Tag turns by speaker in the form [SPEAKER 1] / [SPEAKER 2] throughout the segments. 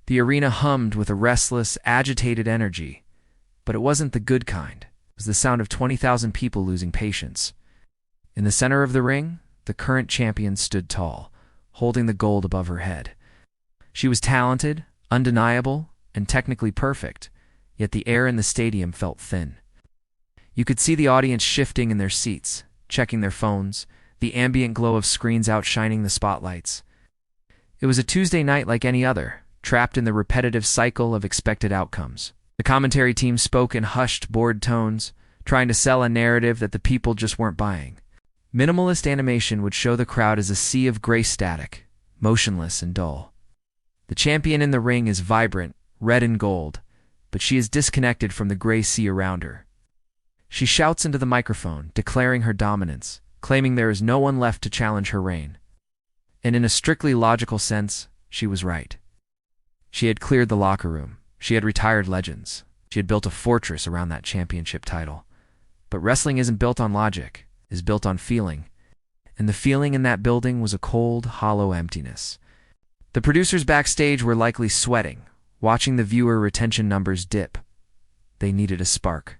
[SPEAKER 1] The arena hummed with a restless, agitated energy, but it wasn't the good kind. It was the sound of 20,000 people losing patience. In the center of the ring, the current champion stood tall, holding the gold above her head. She was talented, undeniable, and technically perfect, yet the air in the stadium felt thin. You could see the audience shifting in their seats, checking their phones, the ambient glow of screens outshining the spotlights. It was a Tuesday night like any other, trapped in the repetitive cycle of expected outcomes. The commentary team spoke in hushed, bored tones, trying to sell a narrative that the people just weren't buying. Minimalist animation would show the crowd as a sea of gray static, motionless and dull. The champion in the ring is vibrant, red and gold, but she is disconnected from the gray sea around her. She shouts into the microphone, declaring her dominance, claiming there is no one left to challenge her reign. And in a strictly logical sense, she was right. She had cleared the locker room. She had retired legends. She had built a fortress around that championship title. But wrestling isn't built on logic, it is built on feeling. And the feeling in that building was a cold, hollow emptiness. The producers backstage were likely sweating, watching the viewer retention numbers dip. They needed a spark.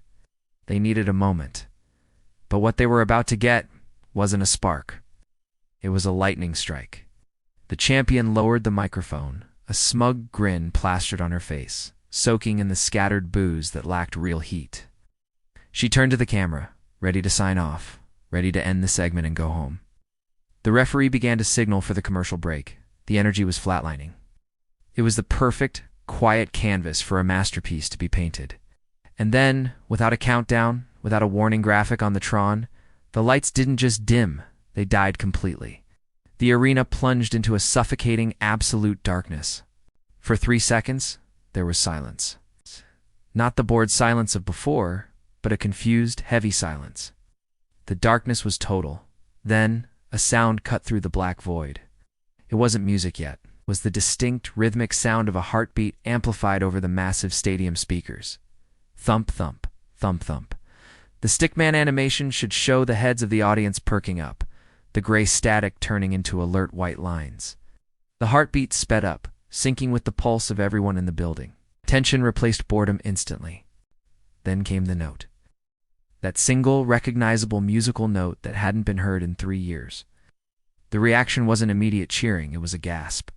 [SPEAKER 1] They needed a moment. But what they were about to get wasn't a spark. It was a lightning strike. The champion lowered the microphone, a smug grin plastered on her face, soaking in the scattered booze that lacked real heat. She turned to the camera, ready to sign off, ready to end the segment and go home. The referee began to signal for the commercial break. The energy was flatlining. It was the perfect, quiet canvas for a masterpiece to be painted. And then, without a countdown, without a warning graphic on the Tron, the lights didn't just dim, they died completely. The arena plunged into a suffocating, absolute darkness. For 3 seconds, there was silence. Not the bored silence of before, but a confused, heavy silence. The darkness was total. Then, a sound cut through the black void. It wasn't music yet. It was the distinct, rhythmic sound of a heartbeat amplified over the massive stadium speakers. Thump, thump, thump, thump. The stickman animation should show the heads of the audience perking up, the gray static turning into alert white lines. The heartbeat sped up, syncing with the pulse of everyone in the building. Tension replaced boredom instantly. Then came the note. That single, recognizable musical note that hadn't been heard in 3 years. The reaction wasn't immediate cheering, it was a gasp.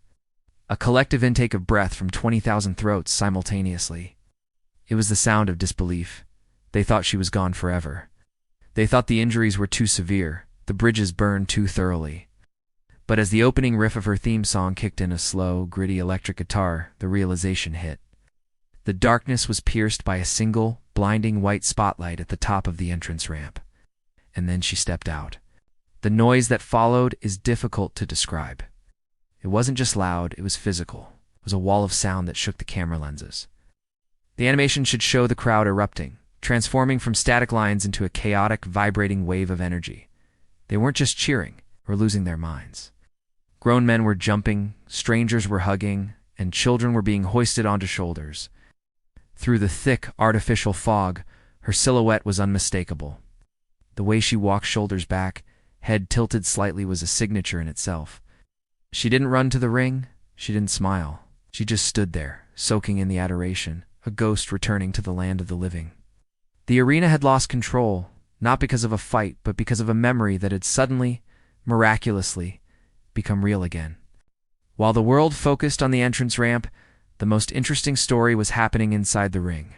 [SPEAKER 1] A collective intake of breath from 20,000 throats simultaneously. It was the sound of disbelief. They thought she was gone forever. They thought the injuries were too severe, the bridges burned too thoroughly. But as the opening riff of her theme song kicked in a slow, gritty electric guitar, the realization hit. The darkness was pierced by a single, blinding white spotlight at the top of the entrance ramp. And then she stepped out. The noise that followed is difficult to describe. It wasn't just loud, it was physical. It was a wall of sound that shook the camera lenses. The animation should show the crowd erupting, transforming from static lines into a chaotic, vibrating wave of energy. They weren't just cheering or losing their minds. Grown men were jumping, strangers were hugging, and children were being hoisted onto shoulders. Through the thick, artificial fog, her silhouette was unmistakable. The way she walked shoulders back, head tilted slightly, was a signature in itself. She didn't run to the ring, she didn't smile. She just stood there, soaking in the adoration, a ghost returning to the land of the living. The arena had lost control, not because of a fight, but because of a memory that had suddenly, miraculously, become real again. While the world focused on the entrance ramp, the most interesting story was happening inside the ring.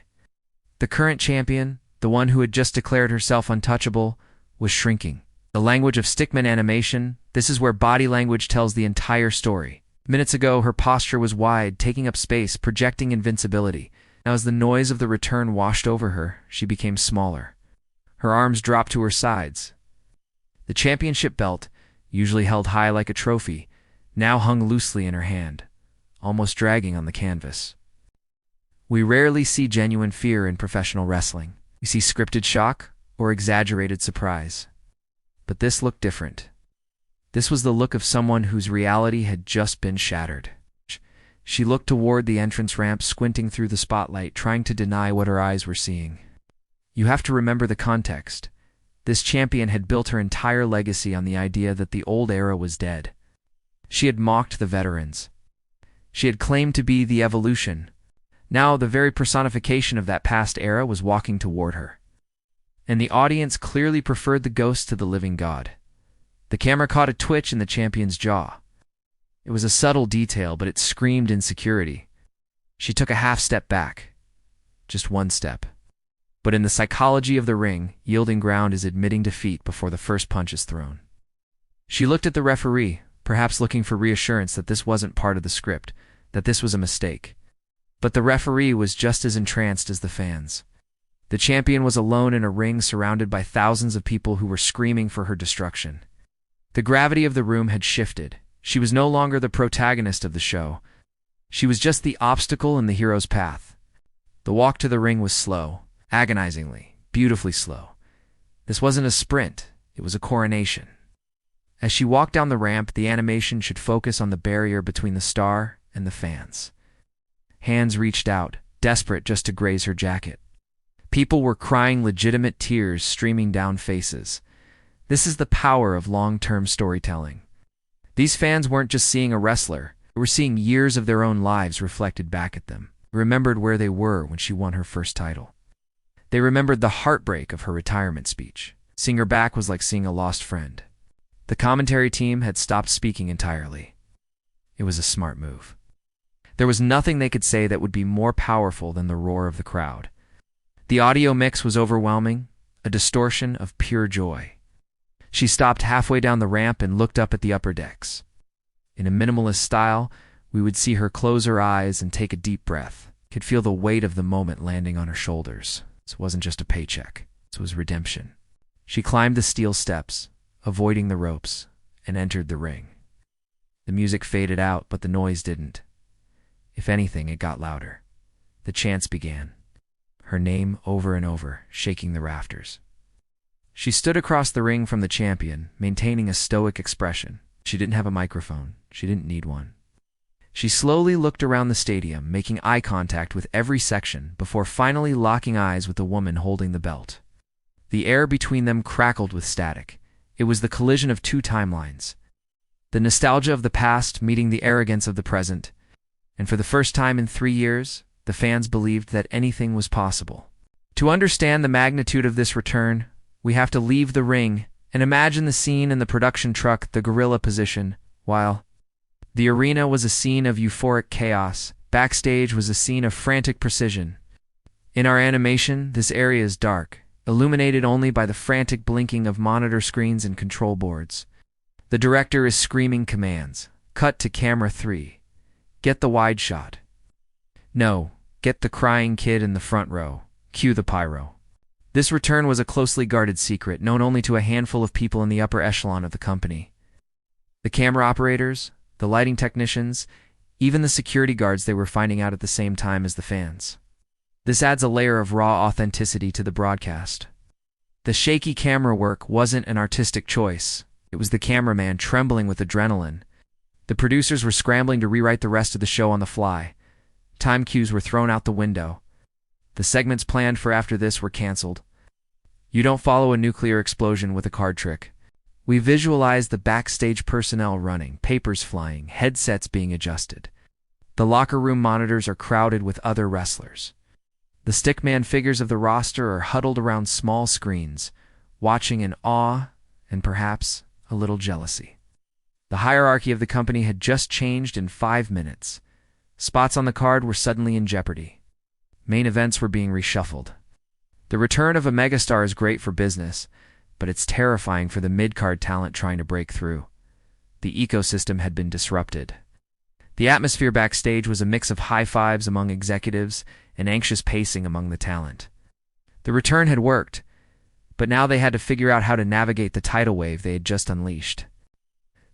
[SPEAKER 1] The current champion, the one who had just declared herself untouchable, was shrinking. The language of stickman animation, this is where body language tells the entire story. Minutes ago, her posture was wide, taking up space, projecting invincibility. Now as the noise of the return washed over her, she became smaller. Her arms dropped to her sides. The championship belt, usually held high like a trophy, now hung loosely in her hand, almost dragging on the canvas. We rarely see genuine fear in professional wrestling. We see scripted shock or exaggerated surprise. But this looked different. This was the look of someone whose reality had just been shattered. She looked toward the entrance ramp, squinting through the spotlight, trying to deny what her eyes were seeing. You have to remember the context. This champion had built her entire legacy on the idea that the old era was dead. She had mocked the veterans. She had claimed to be the evolution. Now the very personification of that past era was walking toward her. And the audience clearly preferred the ghost to the living god. The camera caught a twitch in the champion's jaw. It was a subtle detail, but it screamed insecurity. She took a half step back. Just one step. But in the psychology of the ring, yielding ground is admitting defeat before the first punch is thrown. She looked at the referee, perhaps looking for reassurance that this wasn't part of the script, that this was a mistake. But the referee was just as entranced as the fans. The champion was alone in a ring surrounded by thousands of people who were screaming for her destruction. The gravity of the room had shifted. She was no longer the protagonist of the show. She was just the obstacle in the hero's path. The walk to the ring was slow, agonizingly, beautifully slow. This wasn't a sprint, it was a coronation. As she walked down the ramp, the animation should focus on the barrier between the star and the fans. Hands reached out, desperate just to graze her jacket. People were crying, legitimate tears streaming down faces. This is the power of long-term storytelling. These fans weren't just seeing a wrestler, they were seeing years of their own lives reflected back at them, remembered where they were when she won her first title. They remembered the heartbreak of her retirement speech. Seeing her back was like seeing a lost friend. The commentary team had stopped speaking entirely. It was a smart move. There was nothing they could say that would be more powerful than the roar of the crowd. The audio mix was overwhelming, a distortion of pure joy. She stopped halfway down the ramp and looked up at the upper decks. In a minimalist style, we would see her close her eyes and take a deep breath. Could feel the weight of the moment landing on her shoulders. This wasn't just a paycheck. This was redemption. She climbed the steel steps, avoiding the ropes, and entered the ring. The music faded out, but the noise didn't. If anything, it got louder. The chants began. Her name over and over, shaking the rafters. She stood across the ring from the champion, maintaining a stoic expression. She didn't have a microphone. She didn't need one. She slowly looked around the stadium, making eye contact with every section before finally locking eyes with the woman holding the belt. The air between them crackled with static. It was the collision of two timelines. The nostalgia of the past meeting the arrogance of the present. And for the first time in 3 years, the fans believed that anything was possible. To understand the magnitude of this return, we have to leave the ring and imagine the scene in the production truck, the gorilla position, while the arena was a scene of euphoric chaos, backstage was a scene of frantic precision. In our animation, this area is dark, illuminated only by the frantic blinking of monitor screens and control boards. The director is screaming commands. Cut to camera 3. Get the wide shot. No, get the crying kid in the front row. Cue the pyro. This return was a closely guarded secret, known only to a handful of people in the upper echelon of the company. The camera operators, the lighting technicians, even the security guards, they were finding out at the same time as the fans. This adds a layer of raw authenticity to the broadcast. The shaky camera work wasn't an artistic choice. It was the cameraman trembling with adrenaline. The producers were scrambling to rewrite the rest of the show on the fly. Time cues were thrown out the window. The segments planned for after this were canceled. You don't follow a nuclear explosion with a card trick. We visualize the backstage personnel running, papers flying, headsets being adjusted. The locker room monitors are crowded with other wrestlers. The stickman figures of the roster are huddled around small screens, watching in awe and perhaps a little jealousy. The hierarchy of the company had just changed in 5 minutes. Spots on the card were suddenly in jeopardy. Main events were being reshuffled. The return of a megastar is great for business, but it's terrifying for the mid-card talent trying to break through. The ecosystem had been disrupted. The atmosphere backstage was a mix of high fives among executives and anxious pacing among the talent. The return had worked, but now they had to figure out how to navigate the tidal wave they had just unleashed.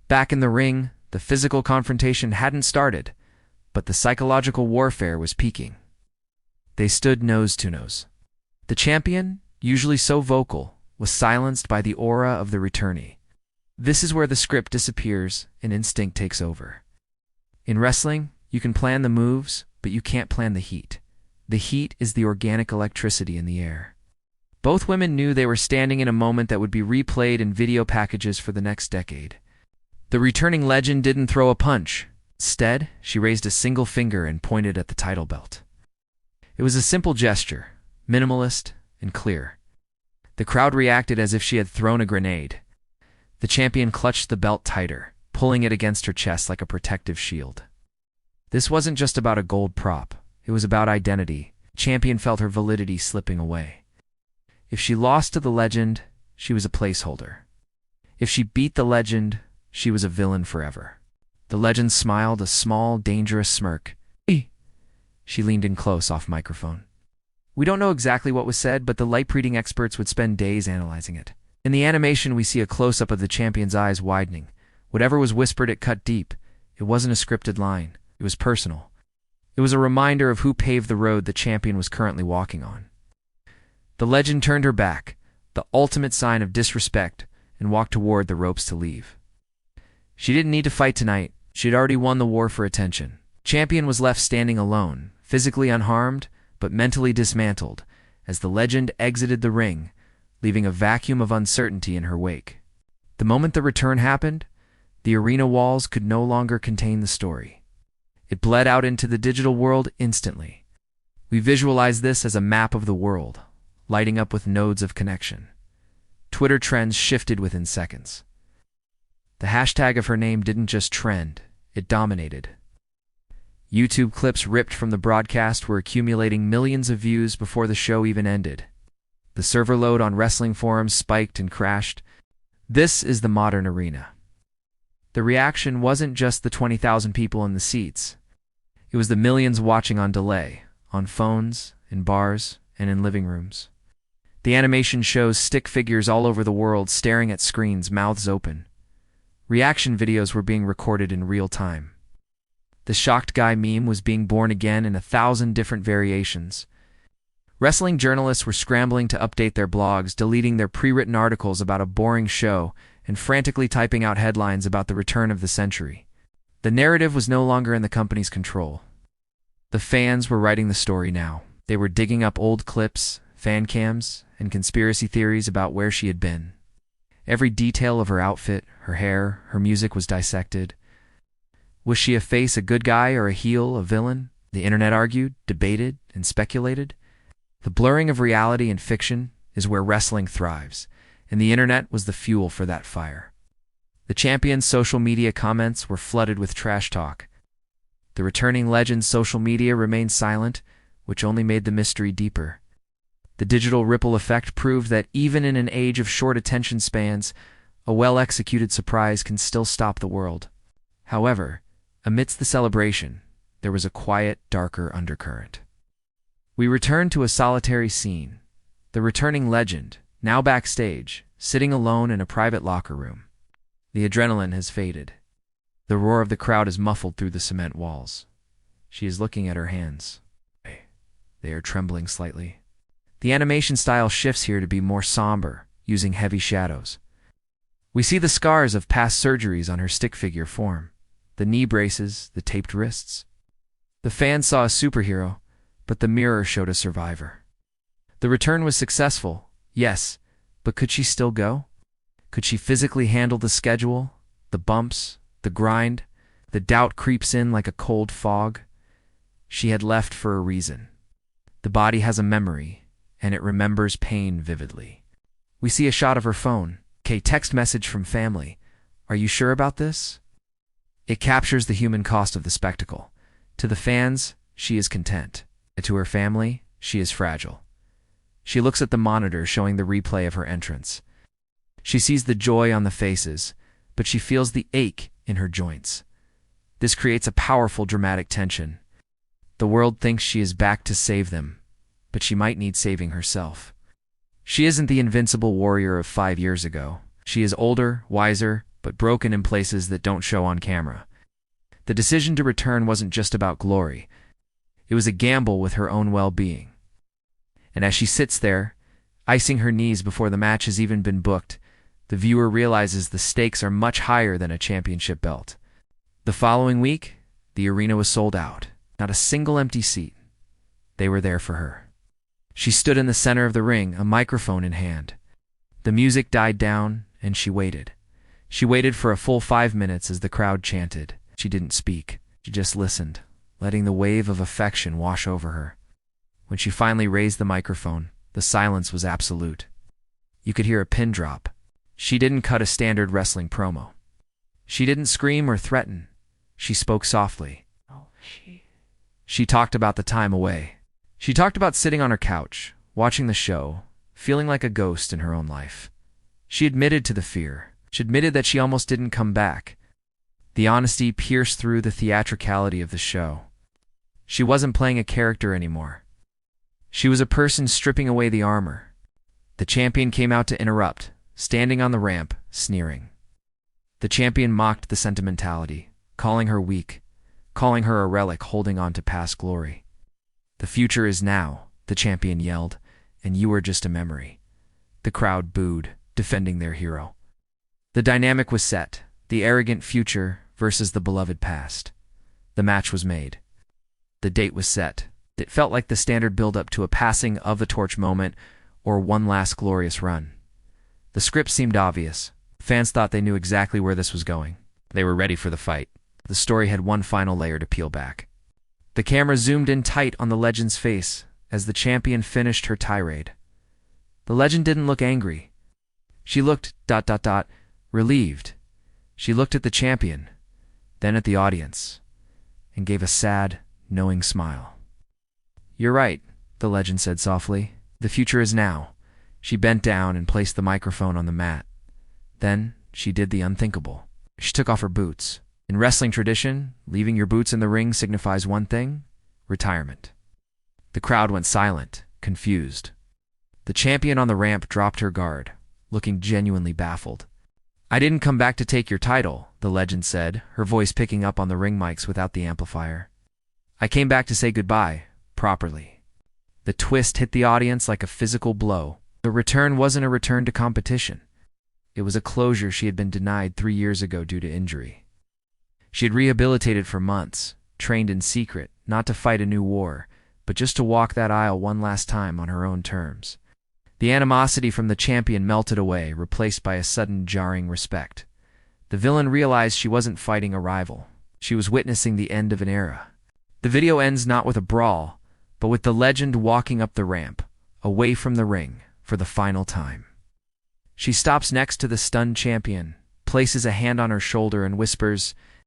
[SPEAKER 1] Back in the ring, the physical confrontation hadn't started, but the psychological warfare was peaking. They stood nose to nose. The champion, usually so vocal, was silenced by the aura of the returnee. This is where the script disappears and instinct takes over. In wrestling, you can plan the moves, but you can't plan the heat. The heat is the organic electricity in the air. Both women knew they were standing in a moment that would be replayed in video packages for the next decade. The returning legend didn't throw a punch. Instead, she raised a single finger and pointed at the title belt. It was a simple gesture, minimalist and clear. The crowd reacted as if she had thrown a grenade. The champion clutched the belt tighter, pulling it against her chest like a protective shield. This wasn't just about a gold prop. It was about identity. The champion felt her validity slipping away. If she lost to the legend, she was a placeholder. If she beat the legend, she was a villain forever. The legend smiled a small, dangerous smirk. She leaned in close off microphone. We don't know exactly what was said, but the light-reading experts would spend days analyzing it. In the animation, we see a close-up of the champion's eyes widening. Whatever was whispered, it cut deep. It wasn't a scripted line. It was personal. It was a reminder of who paved the road the champion was currently walking on. The legend turned her back, the ultimate sign of disrespect, and walked toward the ropes to leave. She didn't need to fight tonight. She had already won the war for attention. Champion was left standing alone, physically unharmed, but mentally dismantled, as the legend exited the ring, leaving a vacuum of uncertainty in her wake. The moment the return happened, the arena walls could no longer contain the story. It bled out into the digital world instantly. We visualize this as a map of the world, lighting up with nodes of connection. Twitter trends shifted within seconds. The hashtag of her name didn't just trend, it dominated. YouTube clips ripped from the broadcast were accumulating millions of views before the show even ended. The server load on wrestling forums spiked and crashed. This is the modern arena. The reaction wasn't just the 20,000 people in the seats. It was the millions watching on delay, on phones, in bars, and in living rooms. The animation shows stick figures all over the world staring at screens, mouths open. Reaction videos were being recorded in real time. The shocked guy meme was being born again in 1,000 different variations. Wrestling journalists were scrambling to update their blogs, deleting their pre-written articles about a boring show, and frantically typing out headlines about the return of the century. The narrative was no longer in the company's control. The fans were writing the story now. They were digging up old clips, fan cams, and conspiracy theories about where she had been. Every detail of her outfit, her hair, her music was dissected. Was she a face, a good guy, or a heel, a villain? The internet argued, debated, and speculated. The blurring of reality and fiction is where wrestling thrives, and the internet was the fuel for that fire. The champion's social media comments were flooded with trash talk. The returning legend's social media remained silent, which only made the mystery deeper. The digital ripple effect proved that even in an age of short attention spans, a well-executed surprise can still stop the world. However, amidst the celebration, there was a quiet, darker undercurrent. We returned to a solitary scene. The returning legend, now backstage, sitting alone in a private locker room. The adrenaline has faded. The roar of the crowd is muffled through the cement walls. She is looking at her hands. They are trembling slightly. The animation style shifts here to be more somber, using heavy shadows. We see the scars of past surgeries on her stick figure form. The knee braces, the taped wrists. The fans saw a superhero, but the mirror showed a survivor. The return was successful, yes, but could she still go? Could she physically handle the schedule, the bumps, the grind? The doubt creeps in like a cold fog. She had left for a reason. The body has a memory, and it remembers pain vividly. We see a shot of her phone. Text message from family. Are you sure about this? It captures the human cost of the spectacle. To the fans, she is content. To her family, she is fragile. She looks at the monitor showing the replay of her entrance. She sees the joy on the faces, but she feels the ache in her joints. This creates a powerful dramatic tension. The world thinks she is back to save them, but she might need saving herself. She isn't the invincible warrior of 5 years ago. She is older, wiser, but broken in places that don't show on camera. The decision to return wasn't just about glory. It was a gamble with her own well-being. And as she sits there, icing her knees before the match has even been booked, the viewer realizes the stakes are much higher than a championship belt. The following week, the arena was sold out. Not a single empty seat. They were there for her. She stood in the center of the ring, a microphone in hand. The music died down, and she waited. She waited for a full 5 minutes as the crowd chanted. She didn't speak. She just listened, letting the wave of affection wash over her. When she finally raised the microphone, the silence was absolute. You could hear a pin drop. She didn't cut a standard wrestling promo. She didn't scream or threaten. She spoke softly. She talked about the time away. She talked about sitting on her couch, watching the show, feeling like a ghost in her own life. She admitted to the fear. She admitted that she almost didn't come back. The honesty pierced through the theatricality of the show. She wasn't playing a character anymore. She was a person stripping away the armor. The champion came out to interrupt, standing on the ramp, sneering. The champion mocked the sentimentality, calling her weak, calling her a relic holding on to past glory. "The future is now," the champion yelled, "and you are just a memory." The crowd booed, defending their hero. The dynamic was set, the arrogant future versus the beloved past. The match was made. The date was set. It felt like the standard build-up to a passing of the torch moment or one last glorious run. The script seemed obvious. Fans thought they knew exactly where this was going. They were ready for the fight. The story had one final layer to peel back. The camera zoomed in tight on the legend's face as the champion finished her tirade. The legend didn't look angry. She looked ... relieved. She looked at the champion, then at the audience, and gave a sad, knowing smile. "You're right," the legend said softly. "The future is now." She bent down and placed the microphone on the mat. Then she did the unthinkable. She took off her boots. In wrestling tradition, leaving your boots in the ring signifies one thing: retirement. The crowd went silent, confused. The champion on the ramp dropped her guard, looking genuinely baffled. "I didn't come back to take your title," the legend said, her voice picking up on the ring mics without the amplifier. "I came back to say goodbye, properly." The twist hit the audience like a physical blow. The return wasn't a return to competition. It was a closure she had been denied 3 years ago due to injury. She had rehabilitated for months, trained in secret, not to fight a new war, but just to walk that aisle one last time on her own terms. The animosity from the champion melted away, replaced by a sudden jarring respect. The villain realized she wasn't fighting a rival. She was witnessing the end of an era. The video ends not with a brawl, but with the legend walking up the ramp, away from the ring, for the final time. She stops next to the stunned champion, places a hand on her shoulder and whispers,